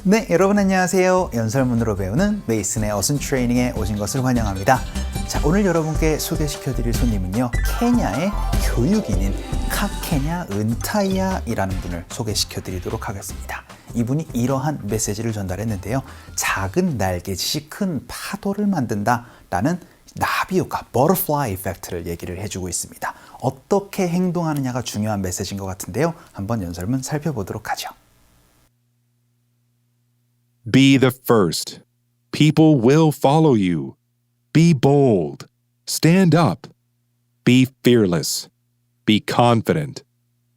네, 여러분 안녕하세요. 연설문으로 배우는 메이슨의 어순 트레이닝에 오신 것을 환영합니다. 자, 오늘 여러분께 소개시켜드릴 손님은요, 케냐의 교육인인 카케냐 은타이아이라는 분을 소개시켜드리도록 하겠습니다. 이분이 이러한 메시지를 전달했는데요. 작은 날개짓이 큰 파도를 만든다라는 나비 효과, 버터플라이 이펙트를 얘기를 해주고 있습니다. 어떻게 행동하느냐가 중요한 메시지인 것 같은데요. 한번 연설문 살펴보도록 하죠. Be the first. People will follow you. Be bold. Stand up. Be fearless. Be confident.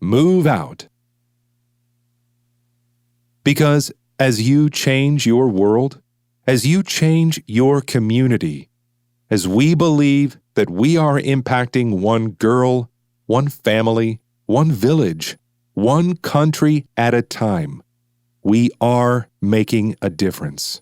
Move out. Because as you change your world, as you change your community, as we believe that we are impacting one girl, one family, one village, one country at a time, we are making a difference.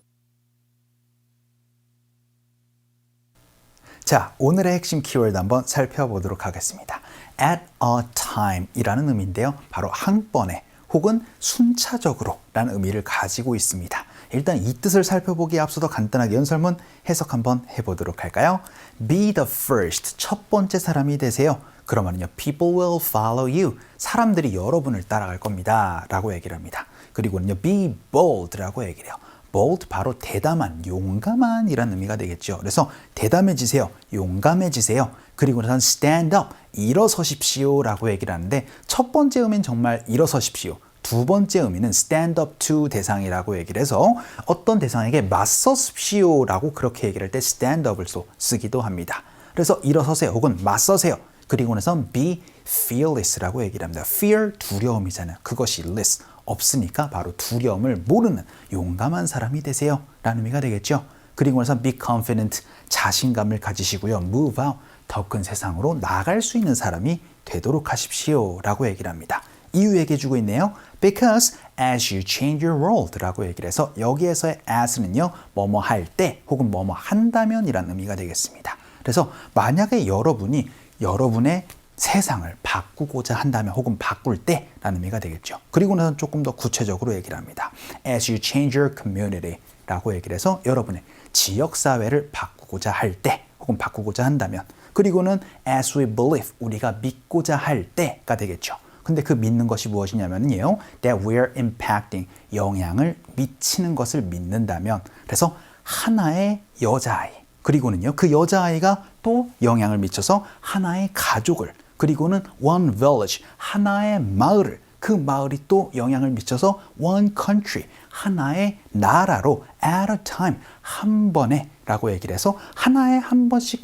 자, 오늘의 핵심 키워드 한번 살펴보도록 하겠습니다. At a time 이라는 의미인데요. 바로 한 번에 혹은 순차적으로 라는 의미를 가지고 있습니다. 일단 이 뜻을 살펴보기에 앞서서 간단하게 연설문 해석 한번 해보도록 할까요? Be the first, 첫 번째 사람이 되세요. 그러면요, people will follow you. 사람들이 여러분을 따라갈 겁니다. 라고 얘기를 합니다. 그리고는요, be bold라고 얘기를 해요. bold 바로 대담한, 용감한 이라는 의미가 되겠죠. 그래서 대담해지세요. 용감해지세요. 그리고는 stand up, 일어서십시오 라고 얘기를 하는데 첫 번째 의미는 정말 일어서십시오. 두 번째 의미는 stand up to 대상이라고 얘기를 해서 어떤 대상에게 맞서십시오 라고 그렇게 얘기를 할 때 stand up을 쓰기도 합니다. 그래서 일어서세요 혹은 맞서세요. 그리고 나서 be fearless라고 얘기를 합니다. fear, 두려움이잖아요. 그것이 less, 없으니까 바로 두려움을 모르는 용감한 사람이 되세요 라는 의미가 되겠죠. 그리고 나서 be confident, 자신감을 가지시고요. move out, 더 큰 세상으로 나갈 수 있는 사람이 되도록 하십시오 라고 얘기를 합니다. 이유 얘기해 주고 있네요. Because as you change your world 라고 얘기를 해서 여기에서의 as는요, 뭐뭐 할 때 혹은 뭐뭐 한다면 이라는 의미가 되겠습니다. 그래서 만약에 여러분이 여러분의 세상을 바꾸고자 한다면 혹은 바꿀 때라는 의미가 되겠죠. 그리고 나서 조금 더 구체적으로 얘기를 합니다. As you change your community 라고 얘기를 해서 여러분의 지역사회를 바꾸고자 할 때 혹은 바꾸고자 한다면 그리고는 as we believe 우리가 믿고자 할 때가 되겠죠. 근데 그 믿는 것이 무엇이냐면요, that we are impacting 영향을 미치는 것을 믿는다면 그래서 하나의 여자아이 그리고는요 그 여자아이가 또 영향을 미쳐서 하나의 가족을 그리고는 one village 하나의 마을을 그 마을이 또 영향을 미쳐서 one country 하나의 나라로 at a time 한 번에 라고 얘기를 해서 하나에 한 번씩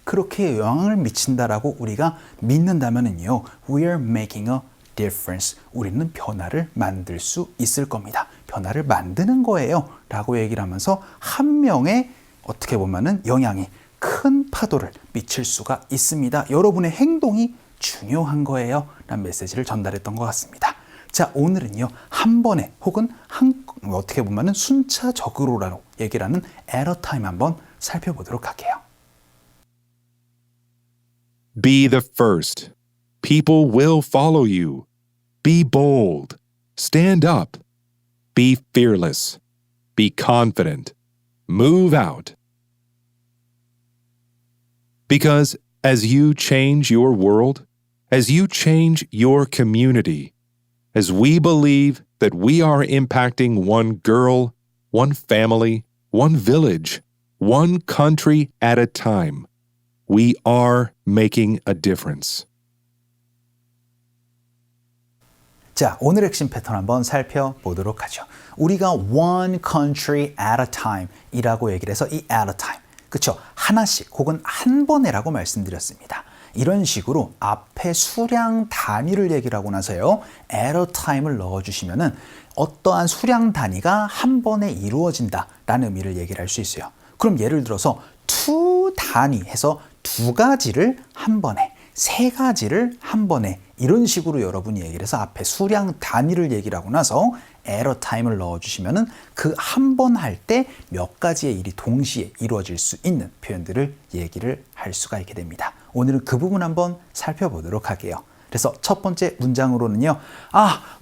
그렇게 영향을 미친다라고 우리가 믿는다면은요 we are making a difference 우리는 변화를 만들 수 있을 겁니다. 변화를 만드는 거예요 라고 얘기를 하면서 한 명의 어떻게 보면은 영향이 큰 파도를 미칠 수가 있습니다. 여러분의 행동이 중요한 거예요 라는 메시지를 전달했던 것 같습니다. 자, 오늘은요 한 번에 혹은 어떻게 보면은 순차적으로라고 얘기를 하는 at a time 한번 살펴보도록 할게요. Be the first. People will follow you. Be bold. Stand up. Be fearless. Be confident. Move out. Because as you change your world, as you change your community, as we believe that we are impacting one girl, one family, one village, one country at a time, we are making a difference. 자, 오늘 핵심 패턴 한번 살펴보도록 하죠. 우리가 one country at a time 이라고 얘기를 해서 이 at a time, 그쵸? 하나씩 혹은 한 번에라고 말씀드렸습니다. 이런 식으로 앞에 수량 단위를 얘기를 하고 나서요 at a time을 넣어주시면은 어떠한 수량 단위가 한 번에 이루어진다라는 의미를 얘기를 할 수 있어요. 그럼 예를 들어서 to 단위 해서 두 가지를 한 번에, 세 가지를 한 번에 이런 식으로 여러분이 얘기를 해서 앞에 수량 단위를 얘기를 하고 나서 at a time을 넣어주시면은 그 한 번 할 때 몇 가지의 일이 동시에 이루어질 수 있는 표현들을 얘기를 할 수가 있게 됩니다. 오늘은 그 부분 한번 살펴보도록 할게요. 그래서 첫 번째 문장으로는요.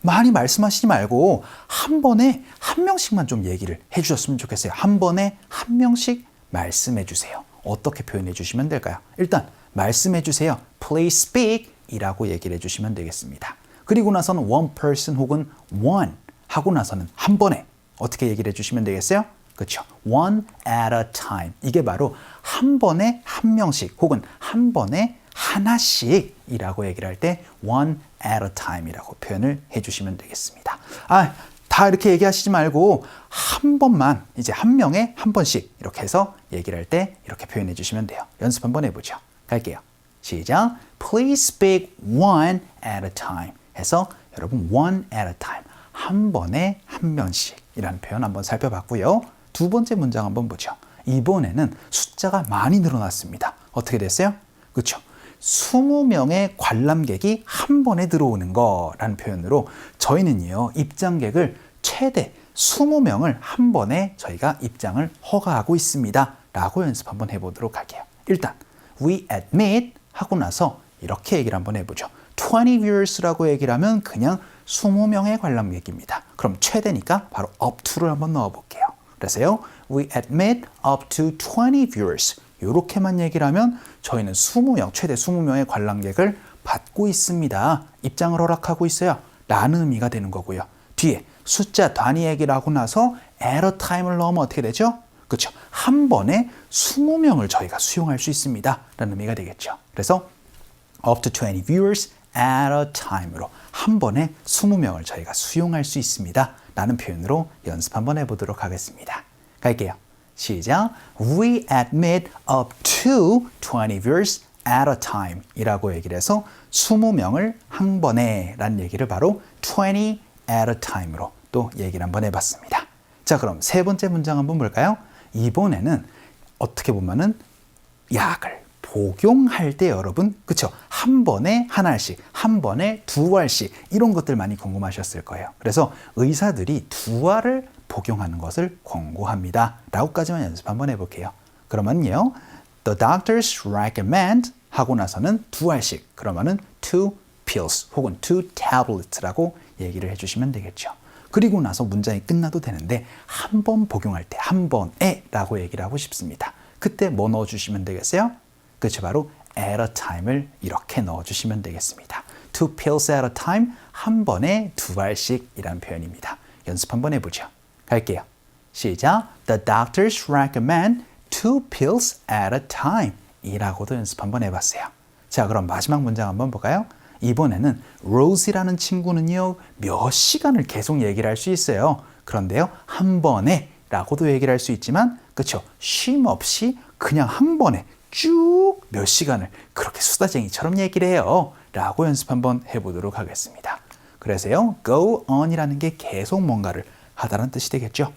많이 말씀하시지 말고 한 번에 한 명씩만 좀 얘기를 해주셨으면 좋겠어요. 한 번에 한 명씩 말씀해 주세요. 어떻게 표현해 주시면 될까요? 일단 말씀해 주세요. Please speak 이라고 얘기를 해주시면 되겠습니다. 그리고 나서는 one person 혹은 one 하고 나서는 한 번에 어떻게 얘기를 해주시면 되겠어요? 그렇죠. one at a time. 이게 바로 한 번에 한 명씩 혹은 한 번에 하나씩 이라고 얘기를 할 때 one at a time 이라고 표현을 해주시면 되겠습니다. 다 이렇게 얘기하시지 말고 한 번만 이제 한 명에 한 번씩 이렇게 해서 얘기를 할 때 이렇게 표현해 주시면 돼요. 연습 한번 해보죠. 갈게요. 시작. Please speak one at a time 해서 여러분 one at a time 한 번에 한 명씩 이라는 표현 한번 살펴봤고요. 두 번째 문장 한번 보죠. 이번에는 숫자가 많이 늘어났습니다. 어떻게 됐어요? 그렇죠. 20명의 관람객이 한 번에 들어오는 거라는 표현으로 저희는요 입장객을 최대 20명을 한 번에 저희가 입장을 허가하고 있습니다 라고 연습 한번 해보도록 할게요. 일단 we admit 하고 나서 이렇게 얘기를 한번 해보죠. 20 viewers라고 얘기를 하면 그냥 20명의 관람객입니다. 그럼 최대니까 바로 up to를 한번 넣어볼게요. 그래서요 we admit up to 20 viewers 이렇게만 얘기를 하면 저희는 20명, 최대 20명의 관람객을 받고 있습니다. 입장을 허락하고 있어요. 라는 의미가 되는 거고요. 뒤에 숫자 단위 얘기를 하고 나서 at a time을 넣으면 어떻게 되죠? 그렇죠. 한 번에 20명을 저희가 수용할 수 있습니다. 라는 의미가 되겠죠. 그래서 up to 20 viewers at a time으로 한 번에 20명을 저희가 수용할 수 있습니다. 라는 표현으로 연습 한번 해보도록 하겠습니다. 갈게요. 시작. We admit up to 20 viewers at a time 이라고 얘기를 해서 20명을 한 번에 라는 얘기를 바로 20 at a time으로 또 얘기를 한번 해봤습니다. 자, 그럼 세 번째 문장 한번 볼까요? 이번에는 어떻게 보면은 약을 복용할 때 여러분, 그쵸? 한 번에 한 알씩, 한 번에 두 알씩 이런 것들 많이 궁금하셨을 거예요. 그래서 의사들이 두 알을 복용하는 것을 권고합니다. 라고까지만 연습 한번 해볼게요. 그러면요. The doctors recommend 하고 나서는 두 알씩 그러면은 two pills 혹은 two tablets라고 얘기를 해주시면 되겠죠. 그리고 나서 문장이 끝나도 되는데 한 번 복용할 때 한 번에 라고 얘기를 하고 싶습니다. 그때 뭐 넣어주시면 되겠어요? 그렇죠. 바로 at a time을 이렇게 넣어주시면 되겠습니다. Two pills at a time 한 번에 두 알씩 이란 표현입니다. 연습 한번 해보죠. 갈게요. 시작. The doctors recommend two pills at a time 이라고도 연습 한번 해봤어요. 자, 그럼 마지막 문장 한번 볼까요? 이번에는 로즈라는 친구는요 몇 시간을 계속 얘기를 할 수 있어요. 그런데요 한 번에 라고도 얘기를 할 수 있지만 그렇죠. 쉼 없이 그냥 한 번에 쭉 몇 시간을 그렇게 수다쟁이처럼 얘기를 해요 라고 연습 한번 해보도록 하겠습니다. 그래서요 go on이라는 게 계속 뭔가를 하다는 뜻이 되겠죠.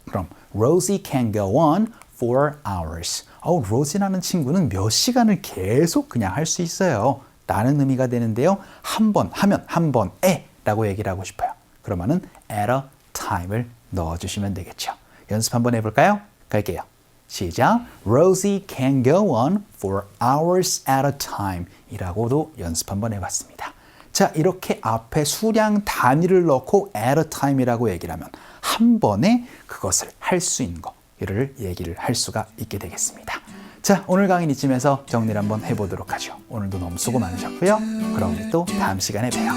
그럼 Rosie can go on for hours. 로지라는 친구는 몇 시간을 계속 그냥 할 수 있어요. 라는 의미가 되는데요. 한 번 하면 한 번에 라고 얘기를 하고 싶어요. 그러면은 at a time을 넣어주시면 되겠죠. 연습 한번 해볼까요? 갈게요. 시작. Rosie can go on for hours at a time 이라고도 연습 한번 해봤습니다. 자, 이렇게 앞에 수량 단위를 넣고 at a time이라고 얘기를 하면 한 번에 그것을 할 수 있는 거를 얘기를 할 수가 있게 되겠습니다. 자, 오늘 강의는 이쯤에서 정리를 한번 해보도록 하죠. 오늘도 너무 수고 많으셨고요. 그럼 우리 또 다음 시간에 봬요.